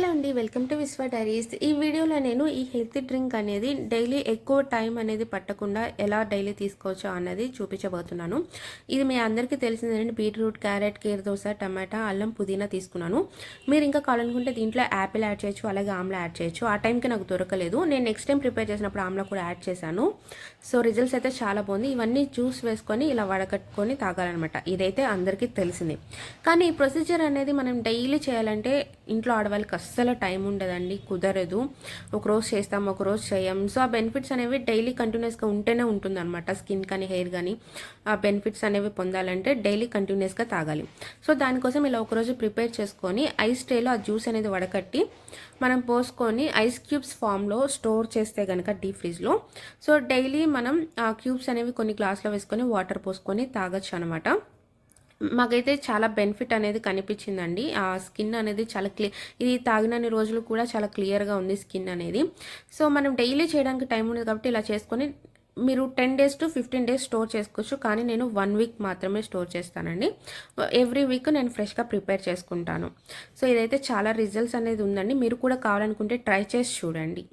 Hello అండి, welcome to విశ్వ diaries. ఈ వీడియోలో నేను ఈ హెల్తీ డ్రింక్ అనేది డైలీ ఎక్కువ టైం అనేది పట్టకుండా ఎలా డైలీ తీసుకోవచ్చో అన్నది చూపించబోతున్నాను. ఇది మీ అందరికీ తెలిసిందేనండి. బీట్రూట్, క్యారెట్, కీర దోస, టమాటా, అల్లం, పుదీనా తీసుకున్నాను. మీరు ఇంకా కావాలనుకుంటే దీంట్లో యాపిల్ యాడ్ చేయొచ్చు, అలాగే ఆమ్లా యాడ్ చేయొచ్చు. ఆ టైంకి నాకు దొరకలేదు. నేను నెక్స్ట్ టైం ప్రిపేర్ చేసినప్పుడు ఆమ్లా కూడా యాడ్ చేశాను. సో రిజల్ట్స్ అయితే చాలా బాగుంది. ఇవన్నీ జ్యూస్ వేసుకొని ఇలా వడకట్టుకొని తాగాలన్నమాట. ఇదైతే అందరికీ తెలిసింది. కానీ ఈ ప్రొసీజర్ అనేది మనం డైలీ చేయాలంటే ఇంట్లో ఆడవాళ్ళకి అస్సలు టైం ఉండదండి, కుదరదు. ఒకరోజు చేస్తాం, ఒకరోజు చేయం. సో ఆ బెనిఫిట్స్ అనేవి డైలీ కంటిన్యూస్గా ఉంటేనే ఉంటుందన్నమాట. స్కిన్ కానీ హెయిర్ కానీ ఆ బెనిఫిట్స్ అనేవి పొందాలంటే డైలీ కంటిన్యూస్గా తాగాలి. సో దానికోసం ఇలా ఒకరోజు ప్రిపేర్ చేసుకొని ఐస్ ట్రేలో ఆ జ్యూస్ అనేది వడకట్టి మనం పోసుకొని ఐస్ క్యూబ్స్ ఫామ్లో స్టోర్ చేస్తే కనుక డీప్ ఫ్రిడ్జ్లో, సో డైలీ మనం ఆ క్యూబ్స్ అనేవి కొన్ని గ్లాస్లో వేసుకొని వాటర్ పోసుకొని తాగొచ్చు అనమాట. మాకైతే చాలా బెనిఫిట్ అనేది కనిపించిందండి. ఆ స్కిన్ అనేది చాలా ఇది తాగినన్ని రోజులు కూడా చాలా క్లియర్గా ఉంది స్కిన్ అనేది. సో మనం డైలీ చేయడానికి టైం ఉండదు కాబట్టి ఇలా చేసుకొని మీరు 10 days to 15 days స్టోర్ చేసుకోవచ్చు. కానీ నేను 1 week మాత్రమే స్టోర్ చేస్తానండి. ఎవ్రీ వీక్ నేను ఫ్రెష్గా ప్రిపేర్ చేసుకుంటాను. సో ఇదైతే చాలా రిజల్ట్స్ అనేది ఉందండి. మీరు కూడా కావాలనుకుంటే ట్రై చేసి చూడండి.